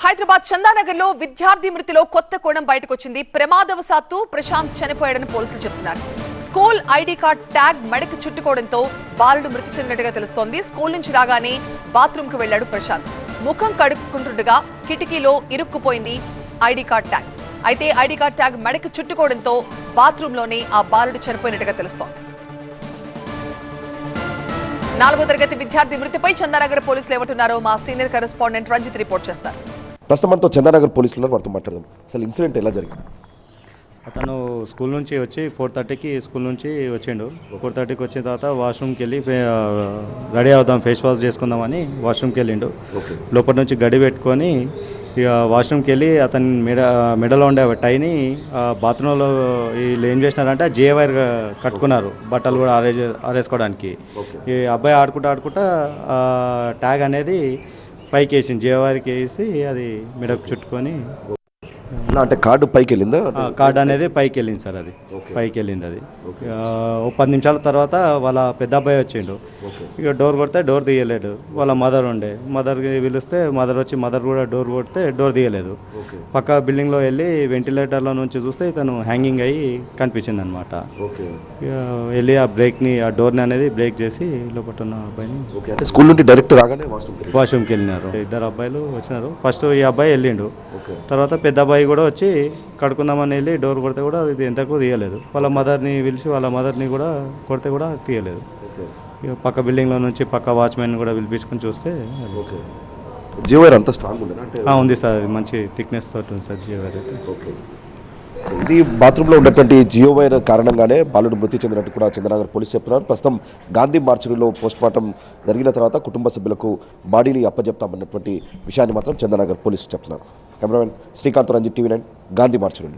హైదరాబాద్ చందానగర్ లో విద్యార్థి మృతిలో కొత్త కోణం బయటకు వచ్చింది. ప్రమాదవశాత్తు ప్రశాంత్ చనిపోయాడని పోలీసులు చెప్తున్నారు. స్కూల్ ఐడి కార్డ్ ట్యాగ్ మెడకు చుట్టుకోవడంతో బాలుడు మృతి చెందినట్టుగా తెలుస్తోంది. స్కూల్ నుంచి రాగానే బాత్రూమ్ కు వెళ్లాడు ప్రశాంత్. ముఖం కడుక్కుంటుండగా కిటికీలో ఇరుక్కుపోయింది ఐడి కార్డ్ ట్యాగ్. అయితే ఐడి కార్డ్ ట్యాగ్ మెడకు చుట్టుకోవడంతో బాత్రూమ్ లోనే ఆ బాలుడు చనిపోయినట్టుగా తెలుస్తోంది. 4వ తరగతి విద్యార్థి మృతిపై చందానగర్ పోలీసులు ఏమంటున్నారో మా సీనియర్ కరెస్పాండెంట్ రంజిత్ రిపోర్ట్ చేస్తారు. ప్రస్తుతం చందానగర్ పోలీసులు వారితో మాట్లాడదాం. అసలు ఇన్సిడెంట్ ఎలా జరిగింది? అతను స్కూల్ నుంచి వచ్చి 4:30కి స్కూల్ నుంచి వచ్చిండు. 4:30కి వచ్చిన తర్వాత వాష్రూమ్కి వెళ్ళి రెడీ అవుదాం, ఫేస్ వాష్ చేసుకుందామని వాష్రూమ్కి వెళ్ళిండు. లోపల నుంచి గడి పెట్టుకొని ఇక వాష్రూమ్కి వెళ్ళి అతని మెడలో ఉండే టైని బాత్రూంలో వీళ్ళు ఏం చేసినారంటే జే వైర్ కట్టుకున్నారు, బట్టలు కూడా ఆరేసుకోవడానికి. ఈ అబ్బాయి ఆడుకుంటా ట్యాగ్ అనేది పైకి వేసింది, జే వైర్కి వేసి అది మెడకు చుట్టుకొని. అంటే కార్డు పైకి వెళ్ళిందా? కార్డు అనేది పైకి వెళ్ళింది సార్, అది పైకి వెళ్ళింది. అది ఓ 10 నిమిషాల తర్వాత వాళ్ళ పెద్ద అబ్బాయి వచ్చిండు. ఇక డోర్ కొడితే డోర్ తీయలేడు. వాళ్ళ మదర్ ఉండే, మదర్కి పిలిస్తే మదర్ వచ్చి మదర్ కూడా డోర్ కొడితే డోర్ తీయలేదు. పక్క బిల్డింగ్లో వెళ్ళి వెంటిలేటర్లో నుంచి చూస్తే ఇతను హ్యాంగింగ్ అయ్యి కనిపించింది అనమాట. వెళ్ళి ఆ బ్రేక్ని, ఆ డోర్ని అనేది బ్రేక్ చేసి లోపల ఉన్న అబ్బాయిని స్కూల్ నుండి డైరెక్ట్ రాగానే వాష్రూమ్కి వెళ్ళినారు. 2 అబ్బాయిలు వచ్చినారు. ఫస్ట్ ఈ అబ్బాయి వెళ్ళిండు, తర్వాత పెద్ద అబ్బాయి కూడా వచ్చి కడుకుందామని వెళ్ళి డోర్ కొడితే కూడా ఇది ఎంతకు తీయలేదు. వాళ్ళ మదర్ని పిలిచి వాళ్ళ మదర్ని కూడా కొడితే కూడా తీయలేదు. పక్క బిల్డింగ్లో నుంచి పక్క వాచ్మెన్ కూడా పిలిపించుకొని చూస్తే జీవైర్ అంత స్ట్రాంగ్ ఉంది సార్, మంచి థిక్నెస్ తోటి ఉంది సార్ జీవైర్ అయితే. ఇది బాత్రూంలో ఉన్నటువంటి జియో వైర్ కారణంగానే బాలుడు మృతి చెందినట్టు కూడా చంద్రనగర్ పోలీసు చెప్తున్నారు. ప్రస్తుతం గాంధీ మార్చురీలో పోస్ట్మార్టం జరిగిన తర్వాత కుటుంబ సభ్యులకు బాడీని అప్పజెప్తామన్నటువంటి విషయాన్ని మాత్రం చంద్రనగర్ పోలీసులు చెప్తున్నారు. Cameraman Srikanth, Ranjith, TV9, Gandhi mortuary.